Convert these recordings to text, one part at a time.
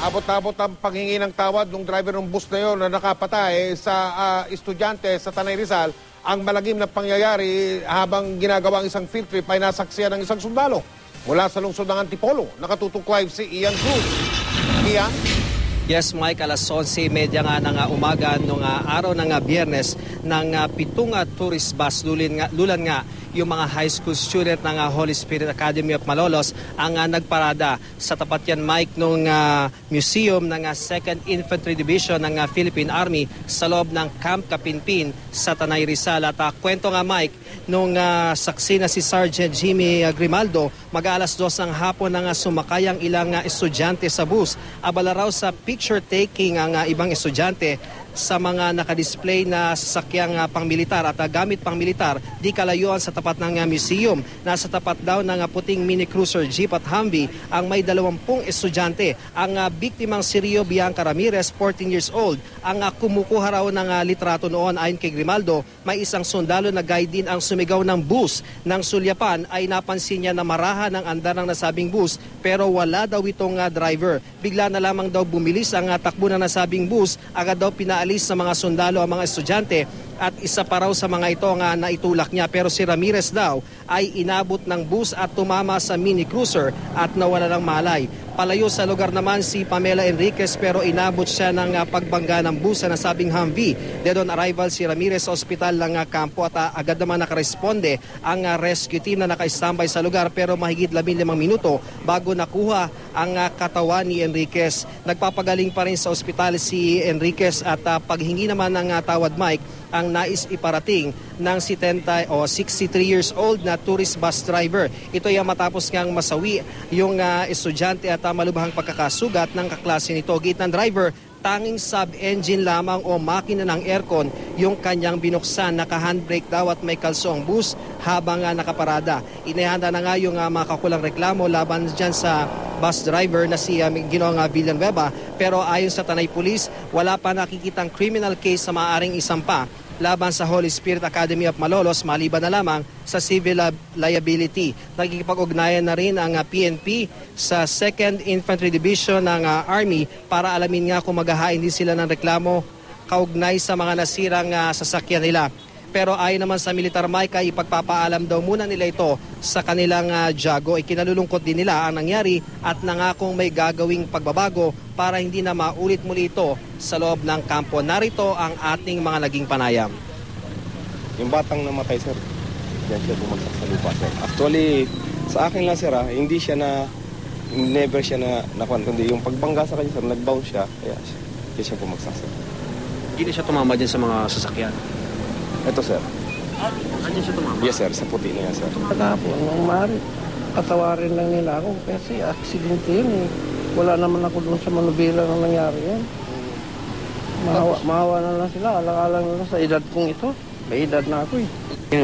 Abot-abot ang paghingi ng tawad ng driver ng bus na yon na nakapatay sa estudyante sa Tanay Rizal. Ang malagim na pangyayari habang ginagawa ang isang field trip ay nasaksiyan ng isang sundalo. Mula sa lungsod ng Antipolo, nakatutok live si Ian Cruz. Ian? Yes, Mike, alas 11:30 nga ng umaga nung araw ng Biyernes ng pitong tourist bus lulan nga yung mga high school student ng Holy Spirit Academy of Malolos ang nagparada sa tapat yan, Mike, nung museum ng 2nd Infantry Division ng Philippine Army sa loob ng Camp Kapinpin sa Tanay Rizal. At kwento nga, Mike, nung saksi na si Sergeant Jimmy Grimaldo, mag-alas 2 ng hapon nang sumakay ang ilang estudyante sa bus. Abala raw sa picture-taking ang ibang estudyante sa mga nakadisplay na sasakyang pangmilitar at gamit pangmilitar di kalayuan sa tapat ng museum. Nasa tapat daw ng puting mini cruiser jeep at Humvee ang may 20 estudyante. Ang biktimang si Rio Bianca Ramirez, 14 years old, ang kumukuha raw ng litrato noon. Ayon kay Grimaldo, may isang sundalo na guide din ang sumigaw ng bus. Nang sulyapan ay napansin niya na marahan ang andar ng nasabing bus pero wala daw itong driver. Bigla na lamang daw bumilis ang takbo ng nasabing bus. Agad daw pinaalis sa mga sundalo ang mga estudyante at isa pa raw sa mga ito nga naitulak niya. Pero si Ramirez daw ay inabot ng bus at tumama sa mini cruiser at nawala ng malay. Palayo sa lugar naman si Pamela Enriquez pero inabot siya ng pagbangga ng bus sa nasabing Humvee. Dead on arrival si Ramirez sa ospital ng kampo at agad naman nakaresponde ang rescue team na naka-standby sa lugar pero mahigit 15 minuto bago nakuha ang katawan ni Enriquez. Nagpapagaling pa rin sa ospital si Enriquez at paghingi naman ng tawad, Mike, ang nais iparating ng 63 years old na tourist bus driver. Ito ay matapos ngang masawi yung estudyante at malubhang pagkakasugat ng kaklase nito. Gate ng driver, tanging sub-engine lamang o makina ng aircon yung kanyang binuksan. Naka-handbrake daw at may kalso ang bus habang nakaparada. Inihanda na nga yung mga kakulang reklamo laban dyan sa bus driver na si Ginoong Villanueva. Pero ayon sa Tanay Police, wala pa nakikitang criminal case sa maaaring isampa laban sa Holy Spirit Academy of Malolos maliban na lamang sa civil liability. Nagkikipag-ugnayan na rin ang PNP sa 2nd Infantry Division ng Army para alamin nga kung maghahain din sila ng reklamo kaugnay sa mga nasirang sasakyan nila. Pero ayon naman sa Militar, Mike, ay ipagpapaalam daw muna nila ito sa kanilang Jago. Ikinalulungkot din nila ang nangyari at nangakong may gagawing pagbabago para hindi na maulit muli ito sa loob ng kampo. Narito ang ating mga naging panayam. Yung batang namatay, sir, yan siya bumagsak sa lupa, sir. Actually, sa akin lang, sir, hindi siya never siya nakuha. Kundi yung pagbangga sa kanya, sir, nag-bounce siya, kaya siya bumagsak, sir. Hindi siya tumama din sa mga sasakyan? Ito, sir. Andiyan siya tumama? Yes, sir. Sa puti na yan, sir. Kahapon, nung maaari, patawarin lang nila ako kasi aksidente yun eh. Wala naman ako doon sa manubila na nangyari yan. Mahawa na lang sila. Alang-alang na lang sa edad kong ito. May edad na ako eh.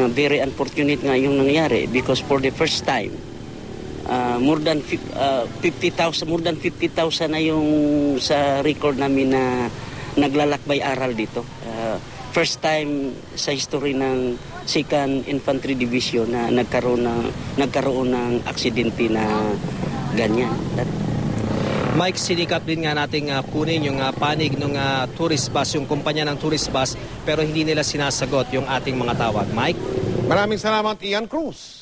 Very unfortunate nga yung nangyari because for the first time, more than 50,000 na yung sa record namin na naglalakbay aral dito. First time sa history ng 2nd Infantry Division na nagkaroon ng aksidente na ganyan. Mike, sinikap din nga nating kunin yung panig ng tourist bus, yung kumpanya ng tourist bus, pero hindi nila sinasagot yung ating mga tawag. Mike? Maraming salamat, Ian Cruz.